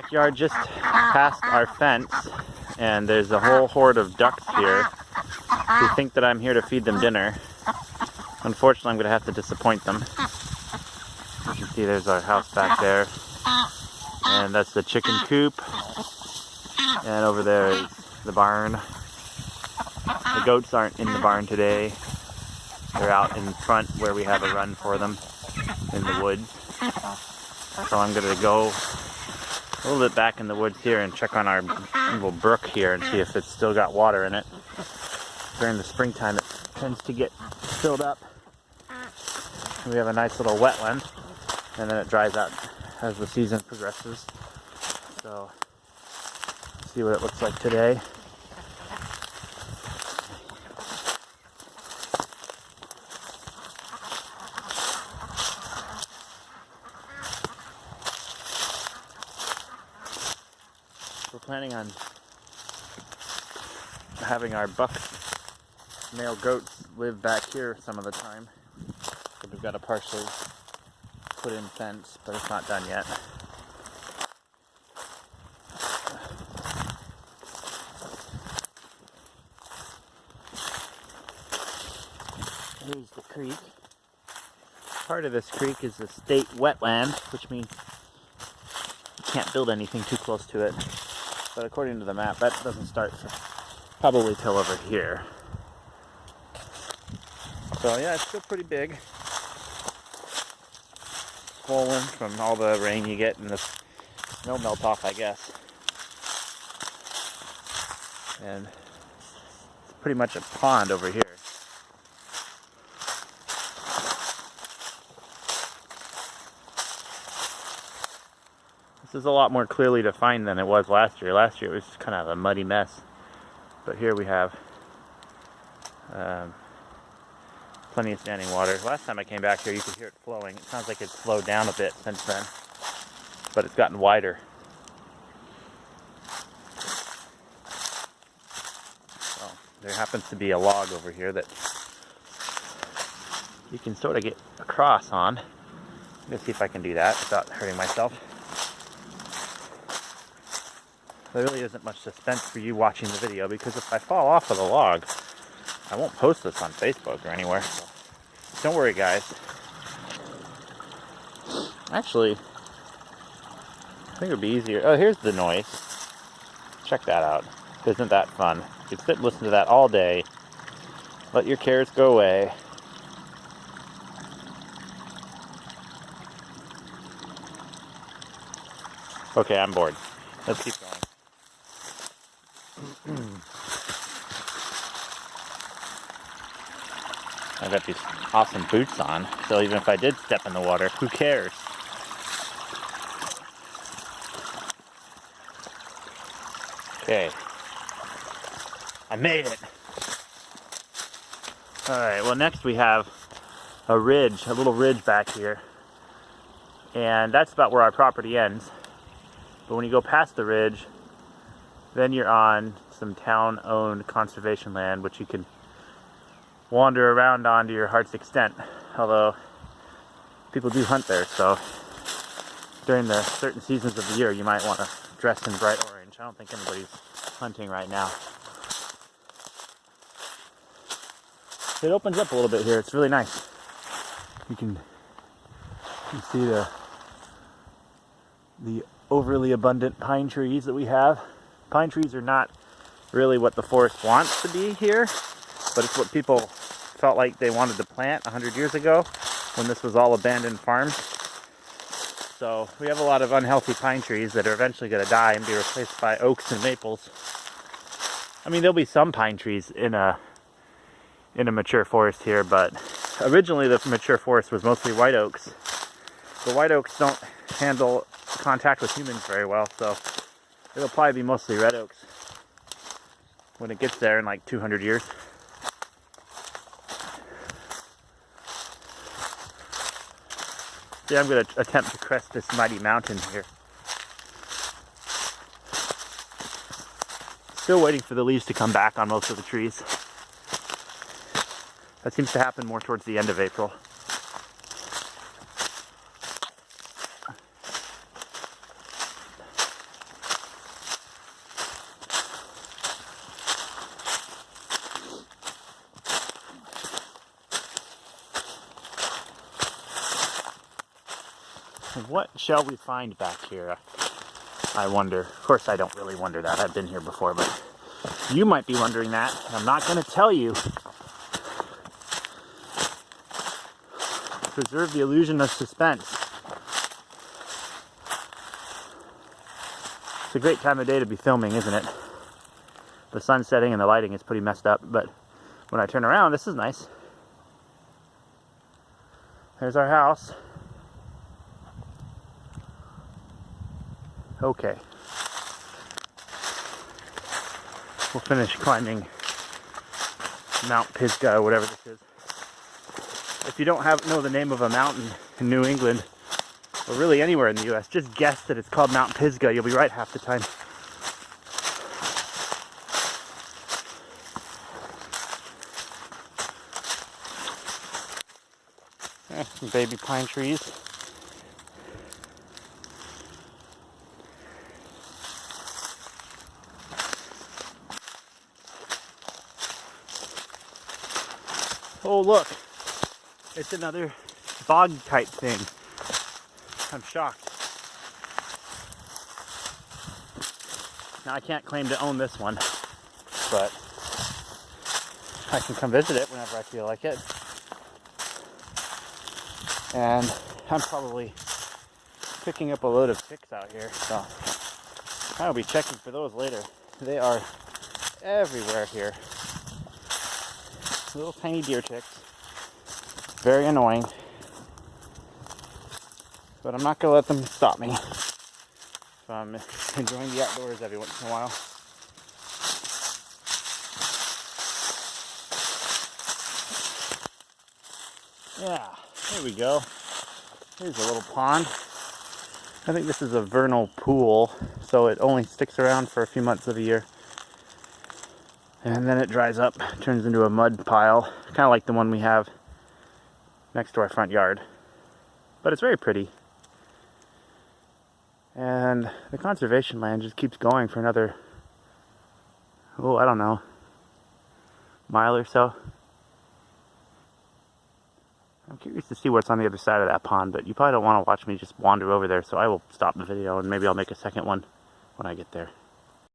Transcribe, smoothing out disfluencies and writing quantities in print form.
Backyard just past our fence, and there's a whole horde of ducks here who think that I'm here to feed them dinner. Unfortunately, I'm going to have to disappoint them. You can see there's our house back there, and that's the chicken coop, and over there is the barn. The goats aren't in the barn today. They're out in front where we have a run for them in the woods. So I'm going to go a little bit back in the woods here and check on our little brook here and see if it's still got water in it. During the springtime it tends to get filled up. We have a nice little wetland, and then it dries out as the season progresses. So, let's see what it looks like today. We're planning on having our buck male goats live back here some of the time. So we've got a partially put in fence, but it's not done yet. Here's the creek. Part of this creek is a state wetland, which means you can't build anything too close to it. But according to the map, that doesn't start for probably till over here. So yeah, it's still pretty big. Swollen from all the rain you get and the snow melt off, I guess. And it's pretty much a pond over here. This is a lot more clearly defined than it was last year. Last year it was just kind of a muddy mess. But here we have plenty of standing water. Last time I came back here you could hear it flowing. It sounds like it's slowed down a bit since then. But it's gotten wider. Well, there happens to be a log over here that you can sort of get across on. Let's see if I can do that without hurting myself. There really isn't much suspense for you watching the video, because if I fall off of the log, I won't post this on Facebook or anywhere. So don't worry, guys. Actually, I think it would be easier. Oh, here's the noise. Check that out. Isn't that fun? You can sit and listen to that all day. Let your cares go away. Okay, I'm bored. Let's keep going. I've got these awesome boots on, so even if I did step in the water, who cares? Okay. I made it! Alright, well next we have a ridge, a little ridge back here. And that's about where our property ends. But when you go past the ridge, then you're on some town-owned conservation land, which you can wander around on to your heart's extent. Although, people do hunt there, so during the certain seasons of the year, you might want to dress in bright orange. I don't think anybody's hunting right now. It opens up a little bit here. It's really nice. You can see the overly abundant pine trees that we have. Pine trees are not really what the forest wants to be here, but it's what people felt like they wanted to plant 100 years ago when this was all abandoned farms. So we have a lot of unhealthy pine trees that are eventually going to die and be replaced by oaks and maples. I mean, there'll be some pine trees in a mature forest here, but originally the mature forest was mostly white oaks. The white oaks don't handle contact with humans very well, so it'll probably be mostly red oaks when it gets there in like 200 years. Yeah, I'm going to attempt to crest this mighty mountain here. Still waiting for the leaves to come back on most of the trees. That seems to happen more towards the end of April. What shall we find back here? I wonder. Of course, I don't really wonder that. I've been here before, but you might be wondering that. I'm not going to tell you. Preserve the illusion of suspense. It's a great time of day to be filming, isn't it? The sun's setting and the lighting is pretty messed up, but when I turn around, this is nice. There's our house. Okay. We'll finish climbing Mount Pisgah or whatever this is. If you don't know the name of a mountain in New England, or really anywhere in the US, just guess that it's called Mount Pisgah. You'll be right half the time. Some baby pine trees. Oh look, it's another bog type thing. I'm shocked. Now I can't claim to own this one, but I can come visit it whenever I feel like it. And I'm probably picking up a load of ticks out here, so I'll be checking for those later. They are everywhere here. Little tiny deer ticks. Very annoying. But I'm not going to let them stop me. So I'm enjoying the outdoors every once in a while. Yeah, there we go. Here's a little pond. I think this is a vernal pool, so it only sticks around for a few months of the year. And then it dries up, turns into a mud pile, kind of like the one we have next to our front yard. But it's very pretty. And the conservation land just keeps going for another, I don't know, mile or so. I'm curious to see what's on the other side of that pond, but you probably don't want to watch me just wander over there, so I will stop the video and maybe I'll make a second one when I get there.